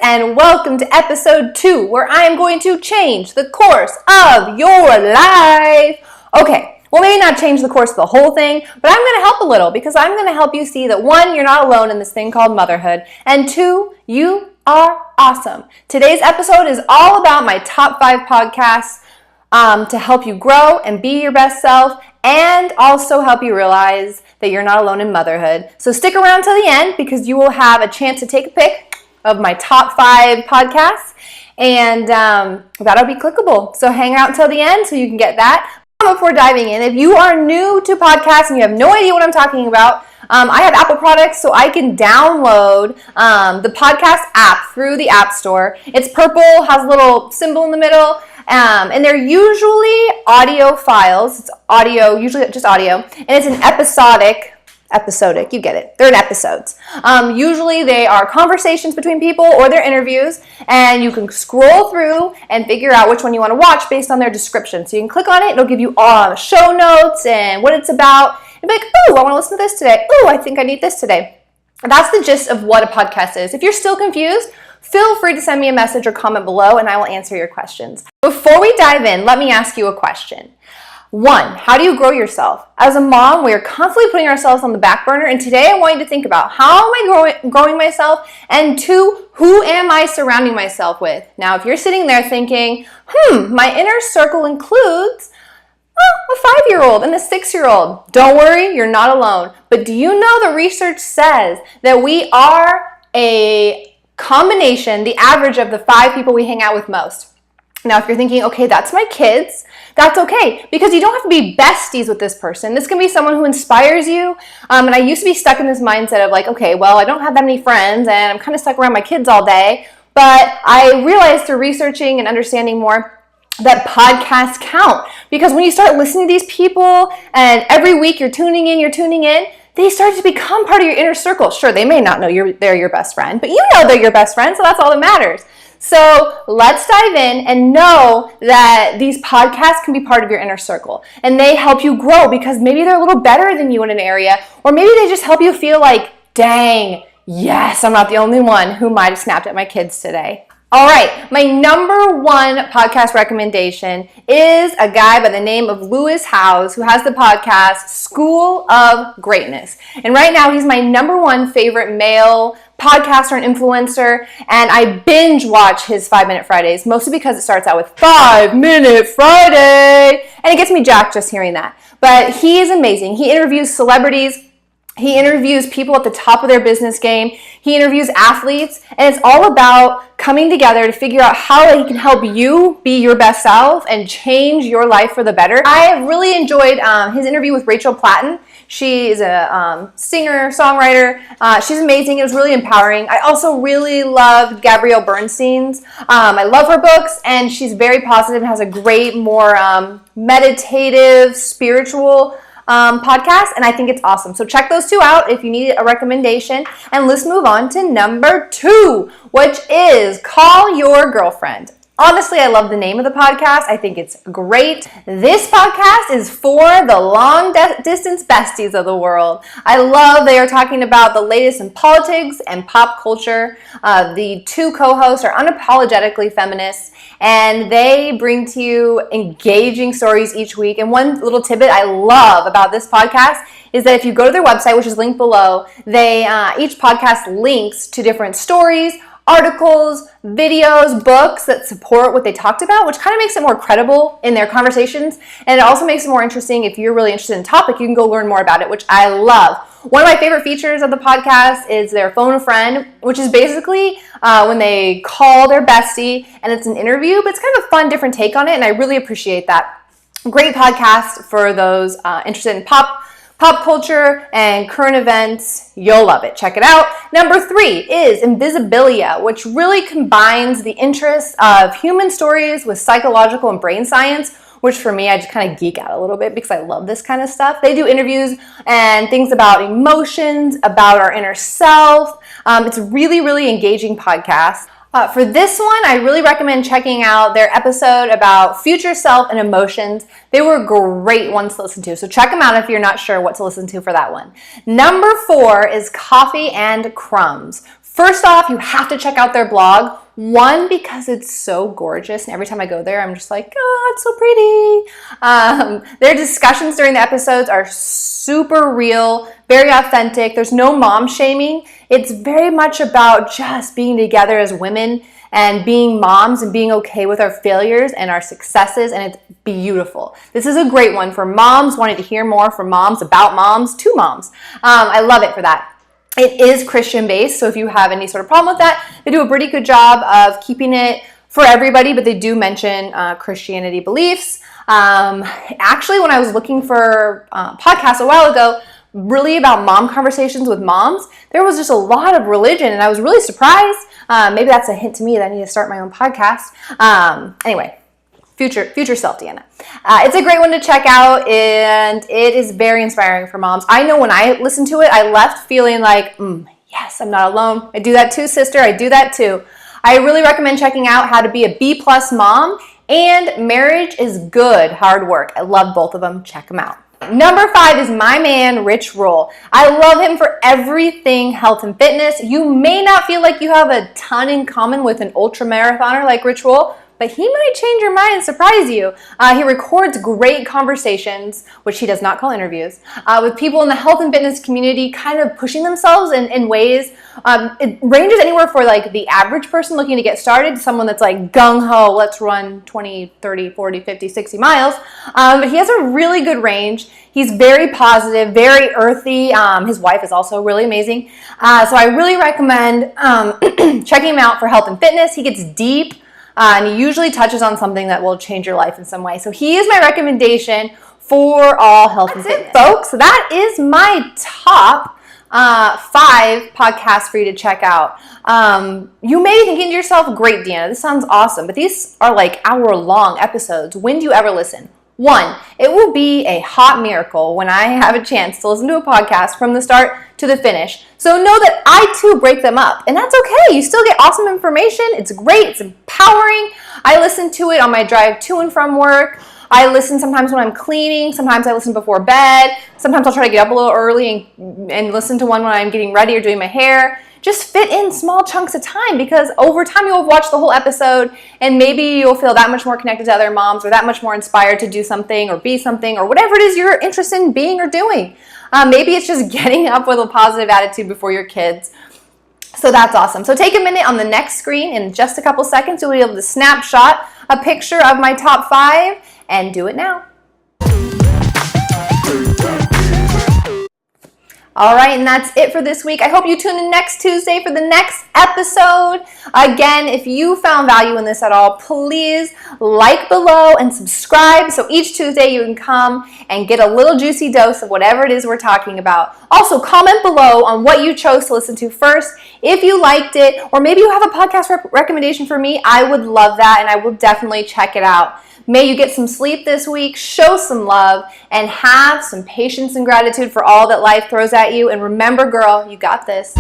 and welcome to episode 2, where I am going to change the course of your life. Okay, well, maybe not change the course of the whole thing, but I'm going to help a little because I'm going to help you see that 1, you're not alone in this thing called motherhood, and 2, you are awesome. Today's episode is all about my top 5 podcasts to help you grow and be your best self, and also help you realize that you're not alone in motherhood. So stick around till the end because you will have a chance to take a pick of my top 5 podcasts, and that'll be clickable. So hang out until the end so you can get that. Before diving in, if you are new to podcasts and you have no idea what I'm talking about, I have Apple products, so I can download the podcast app through the App Store. It's purple, has a little symbol in the middle, and they're usually audio files. It's audio, usually just audio, and it's an episodic, you get it. They're in episodes. Usually they are conversations between people or they're interviews, and you can scroll through and figure out which one you want to watch based on their description. So you can click on it, it'll give you all the show notes and what it's about, and be like, ooh, I want to listen to this today. Ooh, I think I need this today. That's the gist of what a podcast is. If you're still confused, feel free to send me a message or comment below and I will answer your questions. Before we dive in, let me ask you a question. 1, how do you grow yourself? As a mom, we are constantly putting ourselves on the back burner, and today I want you to think about how am I growing myself, and 2, who am I surrounding myself with? Now, if you're sitting there thinking, my inner circle includes a 5-year-old and a 6-year-old. Don't worry, you're not alone. But do you know the research says that we are a combination, the average of the 5 people we hang out with most? Now, if you're thinking, okay, that's my kids, that's okay, because you don't have to be besties with this person. This can be someone who inspires you. And I used to be stuck in this mindset of like, okay, well, I don't have that many friends and I'm kind of stuck around my kids all day. But I realized through researching and understanding more that podcasts count, because when you start listening to these people and every week you're tuning in, they start to become part of your inner circle. Sure, they may not know they're your best friend, but you know they're your best friend, so that's all that matters. So let's dive in and know that these podcasts can be part of your inner circle, and they help you grow because maybe they're a little better than you in an area, or maybe they just help you feel like, dang, yes, I'm not the only one who might have snapped at my kids today. All right, my number 1 podcast recommendation is a guy by the name of Lewis Howes, who has the podcast School of Greatness. And right now he's my number 1 favorite male podcaster and influencer, and I binge watch his 5-Minute Fridays, mostly because it starts out with 5-Minute Friday, and it gets me jacked just hearing that. But he is amazing. He interviews celebrities. He interviews people at the top of their business game. He interviews athletes, and it's all about coming together to figure out how he can help you be your best self and change your life for the better. I have really enjoyed his interview with Rachel Platten. She is a singer, songwriter. She's amazing. It was really empowering. I also really loved Gabrielle Bernstein's. I love her books, and she's very positive and has a great, more meditative, spiritual podcast, and I think it's awesome. So check those 2 out if you need a recommendation. And let's move on to number 2, which is Call Your Girlfriend. Honestly, I love the name of the podcast. I think it's great. This podcast is for the long-distance besties of the world. I love they are talking about the latest in politics and pop culture. The 2 co-hosts are unapologetically feminists, and they bring to you engaging stories each week. And one little tidbit I love about this podcast is that if you go to their website, which is linked below, they each podcast links to different stories, articles, videos, books that support what they talked about, which kind of makes it more credible in their conversations. And it also makes it more interesting. If you're really interested in the topic, you can go learn more about it, which I love. One of my favorite features of the podcast is their phone a friend, which is basically when they call their bestie and it's an interview, but it's kind of a fun, different take on it. And I really appreciate that. Great podcast for those interested in pop culture and current events. You'll love it. Check it out. Number 3 is Invisibilia, which really combines the interests of human stories with psychological and brain science, which for me, I just kind of geek out a little bit because I love this kind of stuff. They do interviews and things about emotions, about our inner self. It's a really, really engaging podcast. For this one, I really recommend checking out their episode about future self and emotions. They were great ones to listen to, so check them out if you're not sure what to listen to for that one. Number 4 is Coffee and Crumbs. First off, you have to check out their blog. One, because it's so gorgeous, and every time I go there, I'm just like, oh, it's so pretty. Their discussions during the episodes are super real, very authentic. There's no mom shaming. It's very much about just being together as women and being moms and being okay with our failures and our successes, and it's beautiful. This is a great one for moms wanting to hear more from moms, about moms, to moms. I love it for that. It is Christian-based, so if you have any sort of problem with that, they do a pretty good job of keeping it for everybody, but they do mention Christianity beliefs. Actually, when I was looking for podcasts a while ago, really about mom conversations with moms, there was just a lot of religion, and I was really surprised. Maybe that's a hint to me that I need to start my own podcast. Anyway. Future self, Deanna. It's a great one to check out, and it is very inspiring for moms. I know when I listened to it, I left feeling like, yes, I'm not alone. I do that too, sister. I do that too. I really recommend checking out How to Be a B+ Mom and Marriage is Good, Hard Work. I love both of them. Check them out. Number 5 is my man, Rich Roll. I love him for everything health and fitness. You may not feel like you have a ton in common with an ultra marathoner like Rich Roll, but he might change your mind and surprise you. He records great conversations, which he does not call interviews, with people in the health and fitness community kind of pushing themselves in ways. It ranges anywhere for like the average person looking to get started to someone that's like gung-ho, let's run 20, 30, 40, 50, 60 miles. But he has a really good range. He's very positive, very earthy. His wife is also really amazing. So I really recommend checking him out for health and fitness. He gets deep. And he usually touches on something that will change your life in some way. So he is my recommendation for all health and fitness. Folks, that is my top 5 podcasts for you to check out. You may be thinking to yourself, great, Deanna, this sounds awesome. But these are like hour-long episodes. When do you ever listen? 1, it will be a hot miracle when I have a chance to listen to a podcast from the start to the finish. So know that I too break them up, and that's okay. You still get awesome information. It's great. It's empowering. I listen to it on my drive to and from work. I listen sometimes when I'm cleaning. Sometimes I listen before bed. Sometimes I'll try to get up a little early and listen to one when I'm getting ready or doing my hair. Just fit in small chunks of time, because over time you'll watch the whole episode and maybe you'll feel that much more connected to other moms, or that much more inspired to do something or be something or whatever it is you're interested in being or doing. Maybe it's just getting up with a positive attitude before your kids. So that's awesome. So take a minute on the next screen. In just a couple seconds, you'll be able to snapshot a picture of my top 5 and do it now. All right, and that's it for this week. I hope you tune in next Tuesday for the next episode. Again, if you found value in this at all, please like below and subscribe. So each Tuesday you can come and get a little juicy dose of whatever it is we're talking about. Also, comment below on what you chose to listen to first. If you liked it, or maybe you have a podcast recommendation for me, I would love that, and I will definitely check it out. May you get some sleep this week, show some love, and have some patience and gratitude for all that life throws at you. And remember, girl, you got this.